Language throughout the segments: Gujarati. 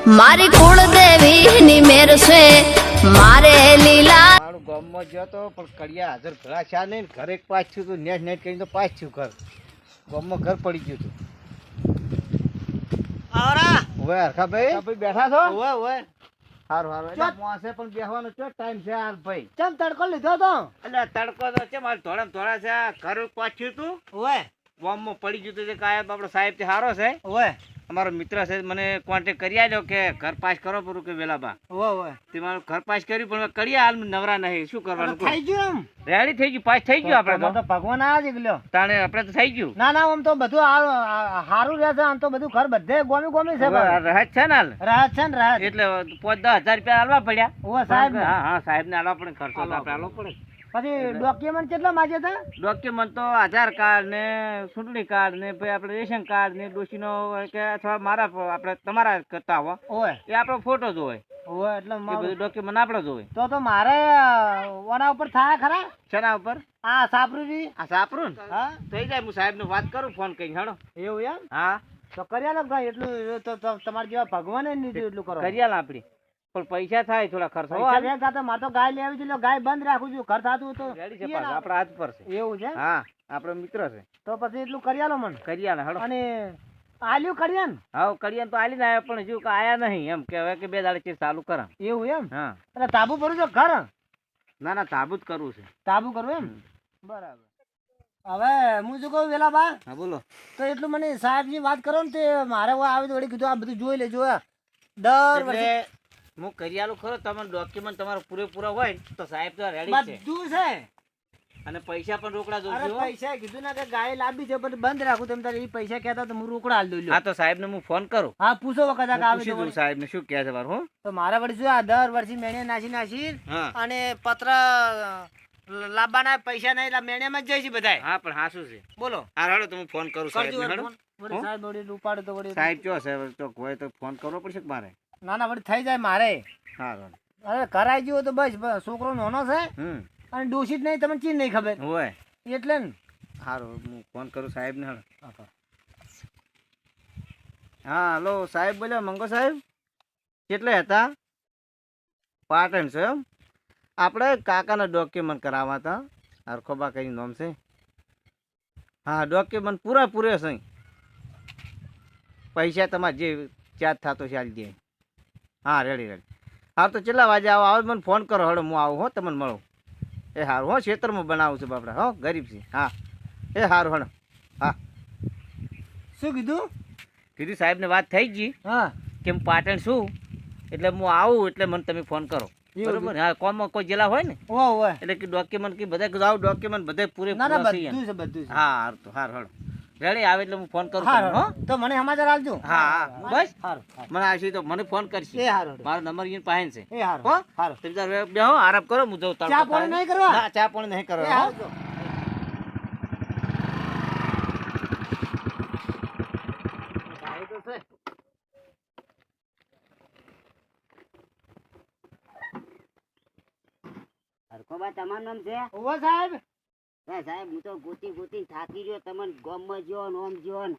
મારી કુળદેવી ની મેર છે મારે લીલા મારું ગામમાં ગયો તો પણ કડિયા હાજર ઘણા છે નહીં ઘર એક પાસ થયું હતું નેટ નેટ કરીને તો પાસ થયું ઘર ગામમાં ઘર પડી ગયું હતું આવરા હવે હરખા ભાઈ બેઠા છો ઓવે ઓવે સારું સારું એટલે મોસે પણ બેસવાનો ચો ટાઈમ છે હાલ ભાઈ ચમ તડકો લીધો તો એટલે તડકો તો છે મારે થોડા છે આ ઘર પાસ થયું હતું ઓવે ગામમાં પડી ગયું હતું કાયમ આપણો સાહેબ તે સારો છે ઓવે અમારો મિત્ર છે મને કોન્ટેક્ટ કરી આવ્યો કે ઘર પાસ કરો પૂરું કે વેલાબા ઓવે ઓવે તે મારું ઘર પાસ કર્યું પણ કરીએ હાલ નવરા નહીં શું કરવાનું થઈ ગયું રેડી થઈ ગયું પાસ થઈ ગયું આપણે તો ભગવાન આ જ ગયો તાણે આપણે તો થઈ ગયું ના ના આમ તો બધું સારું રહેશે આમ તો બધું ઘર બધે ગોમી ગોમી છે રહે છે ને હાલ રાહત છે ને રાહત એટલે 5-10,000 રૂપિયા આલવા પડ્યા ઓવે સાહેબ હા હા સાહેબ ને આલવા પડે ખર્ચો તો આપણે આલવો પડે પછી ડોક્યુમેન્ટ કેટલા માંગ્યા હતા ડોક્યુમેન્ટ તો આધાર કાર્ડ ને ચૂંટણી કાર્ડ ને પછી આપણે રેશન કાર્ડ ને ડોશીનો કે અથવા મારા આપણે તમારા કરતા હો ઓવે એ આપણો ફોટો જ હોય ઓવે એટલે એ બધું ડોક્યુમેન્ટ આપણો જ હોય તો મારે ઓના ઉપર થાય ખરા શેના ઉપર આ સાપરુજી આ સાપરું ને હા થઈ જાય હું સાહેબ ને વાત કરું ફોન કરીને હેડો એવું એમ હા તો કર્યા ને ભાઈ એટલું તો તમારે જેવા ભગવાને નહીં એટલું કરો કરી આલ આપડી પણ પૈસા થાય થોડા ખર્ચ પૈસા વેગ થતા મારે તો ગાય લેવી છે ગાય બંધ રાખું છું ઘર થતું તો રેડી છે પાછું આપણા હાથ પર છે એવું છે હા આપણો મિત્ર છે તો પછી એટલું કરી આલો મને કરી આલે હેડો અને આલ્યું કર્યા ને હા કરીએ તો આલી ને આવ્યા પણ હજુ આયા નહીં એમ કે હવે કે 2 દાડે ચીજ ચાલુ કરા એવું એમ હા એટલે તાબુ ભરું છો ઘર ના ના તાબૂત કરવું છે તાબુ કરવું એમ બરાબર હવે હું શું કહું વેલા બા હા બોલો તો એટલું મને સાહેબની વાત કરો ને તે મારે આવે તો વળી કીધું આ બધું જોઈ લેજો દર વર્ષે એટલે હું કરી આલું ખરો તમને ડોક્યુમેન્ટ તમારો પૂરેપૂરા હોય તો સાહેબ તો રેડી છે બધું છે અને પૈસા પણ રોકડા અરે જોજો પૈસા કીધું ના કે ગાય લાવી છે પણ બંધ રાખું તમે તારે એ પૈસા કહેતા તો હું રોકડા હાલ દઉં હા તો સાહેબ ને હું ફોન કરું હા પૂછો વખત આ આવે પૂછી તો દઉં સાહેબ ને શું કહે છે મારું હું તો મારા વળી શું આ દર વર્ષે મેણે નાસી હા અને પત્ર લાવવાના પૈસા નહીં મેણેમાં જ જાય છે બધા હા પણ હા શું છે બોલો હા હેડો તો હું ફોન કરું સાહેબ ને હેડો વળી સાહેબ વળી ઉપાડો તો વળી સાહેબ કયો છે તો હોય તો ફોન કરવો પડશે કે મારે ના ના વળી થઈ જાય મારે હા અરે કરાઈ ગયો તો બસ છોકરો નાનો છે અને દોષિત નહીં તમને ચીજ નહીં ખબર હોય એટલે ને સારું હું ફોન કરું સાહેબ ને હેડો હા હલો સાહેબ બોલ્યો મંગો સાહેબ કેટલે હતા પાટણ છે એમ આપણે કાકાના ડોક્યુમેન્ટ કરાવવા હતા હરખોબા કઈ નામ છે હા ડોક્યુમેન્ટ પૂરા છે પૈસા તમારે જે ચાર્જ થતો છે આલી દે હા રેડી હા તો કેટલા વાગે આવો મને ફોન કરો હળો હું આવું હો તમને મળું એ સારું હો ખેતરમાં બનાવું છું બાપડા હો ગરીબ છે હા એ સારું હળો હા શું કીધું કીધું સાહેબને વાત થઈ ગઈ હા કેમ પાટણ શું એટલે હું આવું એટલે મને તમે ફોન કરો બરોબર હા કોમમાં કોઈ જિલ્લા હોય ને ઓય એટલે કે ડોક્યુમેન્ટ કે બધા જાવ ડોક્યુમેન્ટ બધા ના ના પૂરેપૂરા બધું છે બધું છે હા હારું તો હારું હળો રેડી આવે એટલે હું ફોન કરું હારું તમને, હો તો મને સમાચાર આલજો હા હા બસ હારું મને આવશે તો મને ફોન કરશે એ હારું મારો નંબર ઈન પાસે છે એ હારું હો હારું તમે તાર બેહો આરામ કરો હું જઉં ચા પાણી નહીં કરવા? ના ચા પાણી નહીં એ કરવા હો. હારું તો. હરખોબા તમારું નામ છે ઓવે સાહેબ સાહેબ હું તો ગોતી થાકી ગયો તમને ગામમાં જ્યો ને ઓમ જ્યો ને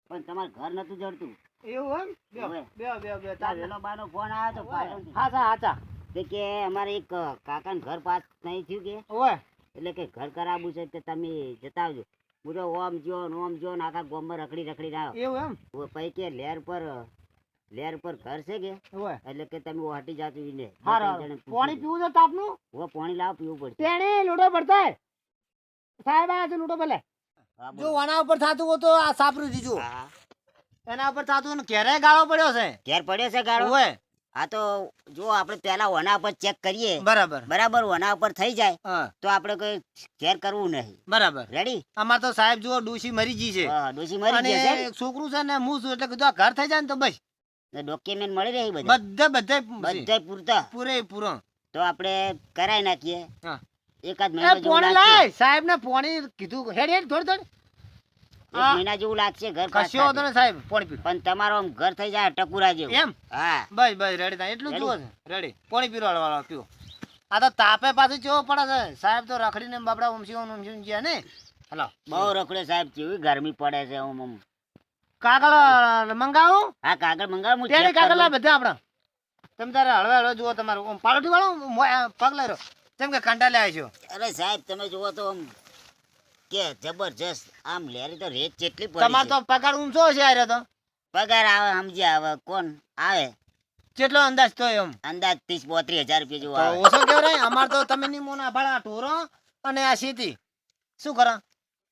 પણ તમારું ઘર નતું જડતું એવું એમ બેહો, ઓવે. બેહો, બેહો, બેહો, તાર ચાલો. વેલો બાનો ફોન આવ્યો તો પાટણથી. હાચા હાચા તે કે અમારે એક કાકાનું ઘર પાસ નહીં થયું કે ઓવે એટલે કે ઘર કરાવવું છે કે તમે જતા આવજો હું તો ઓમ જ્યો ને આખા ગામમાં રખડી આવ્યો એવું એમ પછી કે લેર પર ઘર છે કે ઓવે એટલે કે તમે વાટી જાતું ઈને હારું પાણી પીવું છે તાપનું પાણી લાવ પીવું પડશે તેણે લૂડો પડતા હે. સાહેબ આ છે લૂડો ભલે હા, બોલો. જો આના ઉપર થાતું હોય તો આ સાપરું દીજો હા, એના ઉપર થાતું હોય ને ક્યારે ગાળો પડ્યો છે ઘેર પડ્યો છે ગાળો ઓવે હા તો જો આપણે પેલા ઓના ઉપર ચેક કરીએ બરાબર બરાબર ઓના ઉપર થઈ જાય હા તો આપણે કોઈ ઘેર કરવું નહીં બરાબર રેડી અમાર તો સાહેબ જો ડોશી મરી ગઈ છે ડોસી મરી અને જશે એક છોકરું છે ને હું છું એટલે કીધું આ ઘર થઈ જાય ને તો બસ ડોક્યુમેન્ટ મળી રહી બધા બધે બધા પૂરતા પૂરેપૂરો તો આપણે કરાઈ નાખીએ હા. એકાદ એ મહિના જેવું પોણી લાગશે લાય સાહેબ ને પોણી કીધું હેડ હેડ થોડી એક મહિના જેવું લાગશે ઘર પાસ કશો હતો થતા. ને સાહેબ પોણી પીવું પણ તમારો આમ ઘર થઈ જાય ટકુરા જેવું એમ હા બસ બસ રેડી થાય એટલું Ready? જુઓ છે રેડી પોણી પીરો વાળો પીવો આ તો તાપે પાછું કેવો પડે છે સાહેબ તો રખડીને બાપડા ઉમસી ગયા ને હલો બહુ રખડે સાહેબ કેવી ગરમી પડે છે આમ કાગળ મંગાવું હા કાગળ મંગાવો હું તેની check કાગળ કરી લાવ બધા આપણા તમે તારે હળવે હળવે જુઓ તમારું આમ પાલોટી વાળું પગ લઈ રહ્યો જેમ કે કાંટા લે છો લઉં. અરે સાહેબ તમે જુઓ તો આમ કે જબરજસ્ત આમ લેરી તો રેત કેટલી પડી તમારો છે. તો પગાર ઊંચો છે યાર તો પગાર આવે સમજ્યા હવે કોણ આવે કેટલો અંદાજ તો એમ અંદાજ 30-32 હજાર રૂપિયા જેવો તો આવે ઓછો કેવરાય અમાર તો તમે ની મોના ભાડા ટોરો અને આ શેતી શું કરો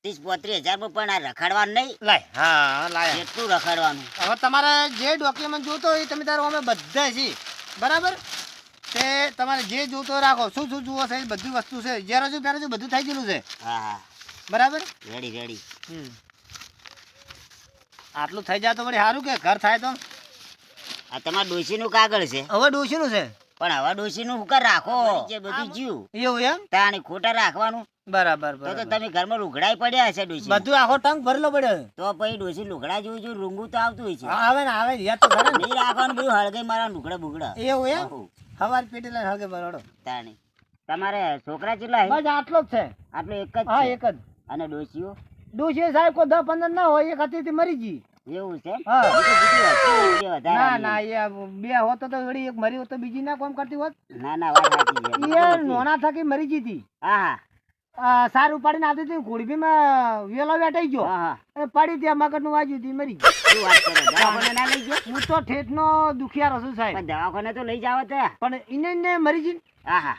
30-32 હજારમાં પણ આ રખડવાનું નહીં લાય હા લાય કેટલું રખડવાનું હવે તમારે જે ડોક્યુમેન્ટ જોતો હોય એ તમે તારો અમે બધા છે બરાબર તે તમારે જે જોતો હોય રાખો શું શું જુઓ છે એ બધી વસ્તુ છે જેરોજુ પેરોજુ બધું થઈ ગયેલું છે હા હા બરાબર રેડી આટલું થઈ જાય તો વળી સારું કે ઘર થાય તો આ તમારા ડોશીનું કાગળ છે હવે ડોશીનું છે પણ હવે ડોશીનું હું કર રાખો જે બધું જીવ એવું એમ તાણી ખોટા રાખવાનું બરાબર તો બરાબર તમે ઘરમાં લુગડાઈ પડ્યા હશે ડોશી બધું આખો ટંક ભરેલો પડ્યો તો પછી ડોશી લુગડા જોઈ જોઈ રૂંગું તો આવતું હોય છે આવે ને આવે ને યાદ તો ખરા ને નહીં રાખવાનું બધું હળગાઈ મારા લુગડા બુગડા એવું એમ આહુ, હવાર પેટી લઈને હળગે બરોડો તાણી તમારે છોકરા કેટલા હે? બસ આટલો જ છે આટલો એક જ હા છે એક જ અને ડોશીઓ ડોશી સાહેબ કોઈ 10-15 ના હોય એક હતી તે મરી ગઈ એવું છે હા એ તો બીજી વાત છે, એ વધારે ના નહીં. ના એ બે હોતો તો વળી એક મરી હોત તો બીજી ના કામ કરતી હોત ના ના વાત સાચી છે એ બરાબર છે. નોના થકી મરી ગઈ હતી હા હા સાર ઉપાડીને આવતી હતી ઘોડીમાં વેલો વેટાઈ ગયો હા હા અને પડી ત્યાં મગજનું વાગ્યું હતી મરી ગઈ શું વાત કરો દવાખાને ના લઈ ગયો હું તો ઠેઠનો દુખિયારો છું સાહેબ પણ દવાખાને તો લઈ જાવ તો પણ એને મરી ગઈ હા હા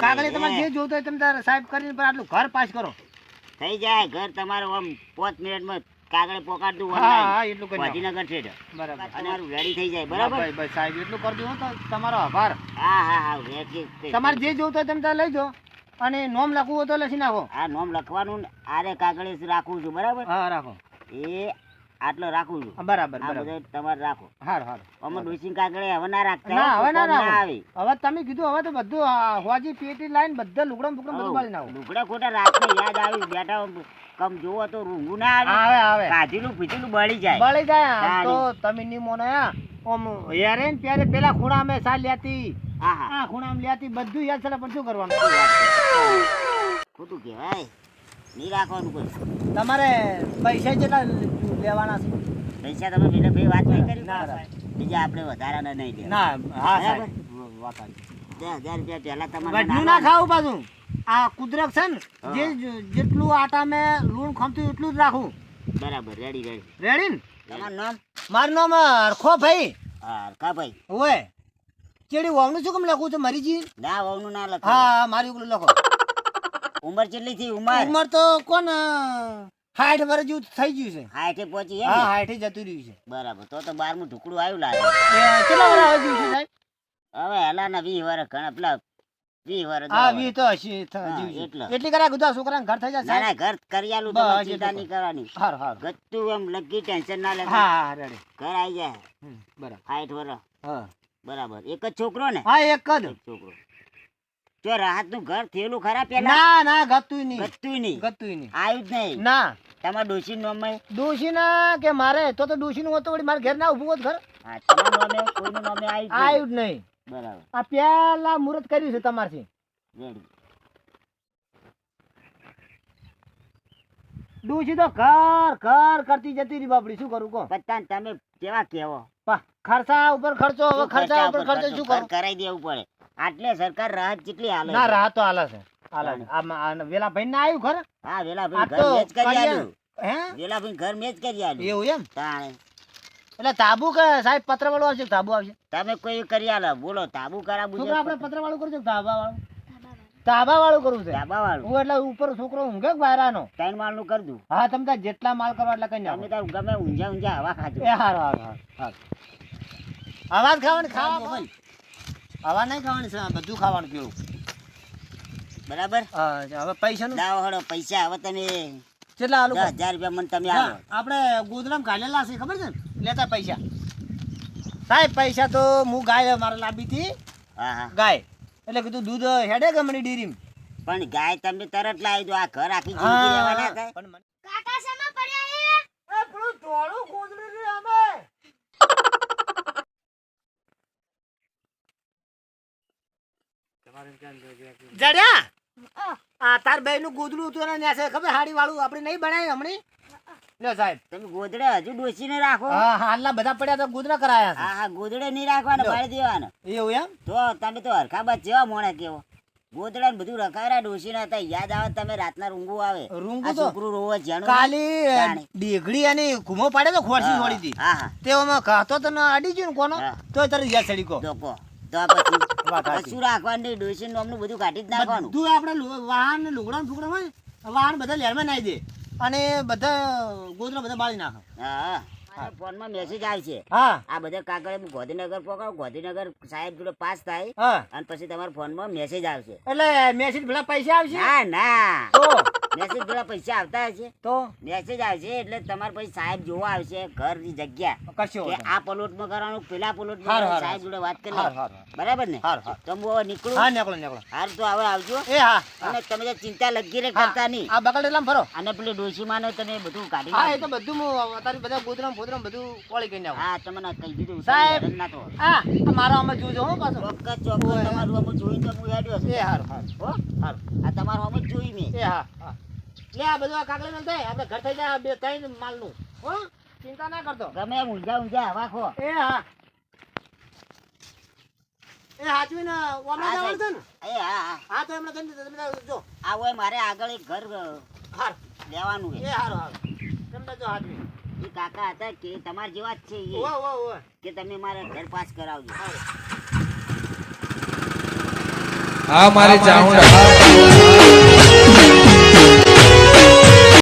કાગળે તમારે જે જોતો હોય તમે તારે સાહેબ કરીને પણ આટલું ઘર પાસ કરો થઈ જાય ઘર તમારું આમ 5 મિનિટમાં કાગળે પોકાડ દઉં હા હા એટલું કરી નાખો. ગાંધીનગર ઠેઠ બરાબર તમારું રેડી થઈ જાય બરાબર બરાબર ભાઈ સાહેબ એટલું કરી દઉં તો તમારો આભાર હા હા હા વેચી જ. તમારે જે જોતું હોય તમે તારે લઈ જાઓ અને નોમ લખવું હોય તો લખી નાખો આ નોમ લખવાનું ને આરે કાગળે જ રાખું છું બરાબર હા રાખો એ આટલો રાખું છું હા, બરાબર આ બરાબર બધું તમારે રાખો હાર હાર આમાં ડોસીને કાગળે હવે ના રાખતા ના હો, હવે ના કોમ ના આવે હવે તમે કીધું હવે તો બધું હોજી પેટી લાઈન બધા લુગડમ બુગડમ બધું બાળી નાખો લુગડા ખોટા રાતને યાદ આવ્યું બેઠા કમ જોવો તો રૂંગું ના આવે આવે આવે કાઢેલું પીધેલું બળી જાય બળી જાય આમ તાળી. તો તમે ની મોને ઓમ યારે ને ત્યારે પેલા ખૂણામાં સાલ લેતી હા હા આ ખૂણામાં લેતી બધું યાદ છે પણ શું કરવાનું શું વાત છે? ખોટું કહેવાય નહીં રાખવાનું કોઈ તમારે પૈસા કેટલા લેવાના છે પૈસા તમે બીજા ભાઈ વાત નહીં કરી ના, સાહેબ. બીજા આપણે વધારાના નહીં લે ના હા બરાબર. સાહેબ વાત સાચી. 10,000 રૂપિયા પહેલા તમારે વધ્યું ના ખાવું પાછું આ કુદરત છે ને જે જેટલું આટા મેં લૂણ ખમતું એટલું જ રાખું બરાબર રેડી રેડી રેડી ને તમારું નામ મારું નામ હરખો ભાઈ હા કા ભાઈ ઓય ચેડી વાવનું શું કેમ લખું છે મરીજી ના વહુનું ના લખો હા મારી ઉગલું લખો ઉંમર કેટલી થઈ ઉંમર ઉંમર તો કોણ 60 વર્ષ જેવું થઈ ગયું છે હાથે પહોંચી એમ હા ને? 60 જતું રહ્યું છે બરાબર તો 12મું ઢુકડું આવ્યું લાગે કેટલા વર્ષ આવે જીવ છે સાહેબ હવે હલાના 20 વર્ષ ઘણા પેલા 20 વર્ષ હા દસ 20 વર્ષ. તો હશે હા, જીવ છે એટલા. એટલી કરા ગુદા છોકરાને ઘર થઈ જાય ના સાહેબ ના ઘર કરી આલું બસ, તમારે એટલું ચિંતા કરો. નહીં કરવાની હાર હાર ગતું એમ લગી ટેન્શન ના લેતા હા હા રેડી ઘર આવી જાય બરાબર 60 વર્ષ હા બરાબર એક જ છોકરો ને હા એક જ એક છોકરો જો રાહત નું ઘર થયેલું ખરા પેલા ના ના ગતું નહીં ગતું નહીં ગતું નહીં આવ્યું જ નહીં ના તમારા ડોશી નું નામ ડોશી ના કે મારે તો ડોશી નું હતું વળી મારે ઘેર ના ઉભું હોત ઘર હા તમારું નામે કોઈનું નામે આવ્યું જ આવ્યું જ નહીં નહીં. બરાબર આ પેલા મુહૂર્ત કર્યું છે તમારથી રેડી ડોશી તો ઘર ઘર કરતી જતી રહી બાપડી શું કરું કહો પત્તાન તમે કેવા કેવો ખર્ચા ઉપર ખર્ચો હવે ખર્ચા ઉપર ખર્ચો શું ઘર કરું કરાઈ દેવું પડે આટલે સરકાર રાહત કેટલી હાલે ના છે. રાહ તો હાલે છે હાલે છે. આ વેલા ભાઈ ના આવ્યું ખર હા વેલા આ ભાઈ તો ઘર મેચ કરી કરીએ. આલ્યું હે વેલા ભાઈ ઘર મેચ કરી આલ્યું એવું એમ તાણે એટલે તાબુ કે સાહેબ પત્ર વાળું આવશે કે તાબુ આવશે તમે કોઈ કરી આલો બોલો તાબુ કરા છોકરા આપણે પત્ર વાળું કરવું છે કે તાબા વાળું તાબા વાળું કરવું છે ધાબા વાળું હું એટલે ઉપર છોકરો ઊંઘે કે બહારાનો 3 માળ નું કરી દઉં હા તમે તાર જેટલા માલ કરો એટલા કઈ તમે નાખો તાર ગમે ઊંઝા ઊંઝા હવા ખાજો એ હાર હાર હાર હાર અવાજ ખાવાની ખાવા હવા નહીં ખાવાની છે આ બધું ખાવાનું પીવું બરાબર હવે પૈસાનું લાવો હળો પૈસા હવે તમે કેટલા આલુ 10,000 રૂપિયા મને તમે આલો આપણે ગોદરામ કાઢેલા છે ખબર છે ને લેતા પૈસા સાહેબ પૈસા તો હું ગાય મારે લાવી હતી હા હા ગાય એટલે કીધું દૂધ હેડે ગમણી ડેરી પણ ગાય તમે તરત લાવી દો આ ઘર આખી જિંદગી રહેવા ના થાય પણ મને કાકા શેમાં પડ્યા એ પેલું ધોળું ગોદડું છે અમે જડ્યા આ તાર બેય નું ગોદડું હતું એને ન્યાસે ખબર હાડી વાળું આપણે નહીં બનાવી હમણી લ્યો સાહેબ. તમે ગોદડે હજુ ડોસીને રાખો. હા હાલના બધા પડ્યા તો ગોદડા કરાયા છે. હા હા, ગોદડે નહીં રાખવાના, લ્યો. બાળી દેવાના. એવું એમ? તો તમે તો હરખાબાદ જેવા મોણા કેવો ગોદડા ને બધું રખાયરા ડોસી ના હતા. યાદ આવે તમે રાતના રૂંગું આવે. રૂંગું આ તો છોકરું રોવે જાણું કાલી જાણે. ડેઘડી અને ઘૂમો પાડે તો ખોરશી છોડી હતી. હા હા, તેઓમાં કાતો તો ના અડી ગયું ને કોનો હા. તો તારે યાદ ચડી કો તો કહો. તો પછી વાત સાચી. કશું રાખવાનું નહીં, ડોસી નામનું બધું કાઢી જ નાખવાનું. બધું આપણે વાહન ને લુગડા ને ફુગડા હોય વાહન બધા લેરમાં નાખી દે અને બધા ગોદરા બધા બાળી નાખે. હા હા, ફોનમાં મેસેજ આવશે. હા આ બધા કાગળ હું ગાંધીનગર પકડો, ગાંધીનગર સાહેબ જોડે પાસ થાય હા અને પછી તમારા ફોનમાં મેસેજ આવશે. એટલે મેસેજ પેલા પૈસા આવશે ના ના, તો મેસેજ જોડે પૈસા આવતા હશે. તો મેસેજ આવશે એટલે તમારે પછી સાહેબ જોવા આવશે ઘરની જગ્યા કશો કે આ પ્લોટમાં કરવાનું, પેલા પ્લોટમાં હારું, કરવાનું. હારું, સાહેબ જોડે વાત કરી હાર લે. હાર બરાબર ને? હાર હાર તો હું હવે નીકળું. હા નીકળો નીકળો. હાર તો હવે આવજો. એ હા અને તમે તો ચિંતા લગી રે હા, કરતા નહીં. આ બકલ એટલામાં ભરો. અને પેલી ડોશીમાને તમે બધું કાઢી હા એ નાખજો. તો બધું હું અત્યારે બધા ગોદરામ ફોદરામ બધું કોળી કરી નાખું. હા, તમને કહી દીધું. સાહેબ. હેરાન ના થો. હા આ મારો આમાં જોજો હો પાછો. ચોક્કસ ચોક્કસ તમારું આમ જોઈને તો હું હેડ્યો છું. એ હાર હાર હો? હાર આ તમારું આમ જ જોઈ મેં. એ હા હા લે આ બધું આ કાગળ મેલ થાય આપણે ઘર થઈ જાય બે ત્રણ માલનું. હો ચિંતા ના કરતો. ગમે એમ ઊંઝા ઊંઝા હવા ખો. એ હા એ હાચવીને ઓમે હા, જવાનું છે ને? એ હા હા. હા તો એમને તમે જો આ હોય મારે આગળ એક ઘર હાર લેવાનું એ છે. હારો હારો તમને જો હાચવી. એ કાકા હતા કે તમારા જેવા જ છે એ. ઓ ઓ ઓ કે તમે મારે ઘર પાસ કરાવજો. આ મારી ચાઉંડા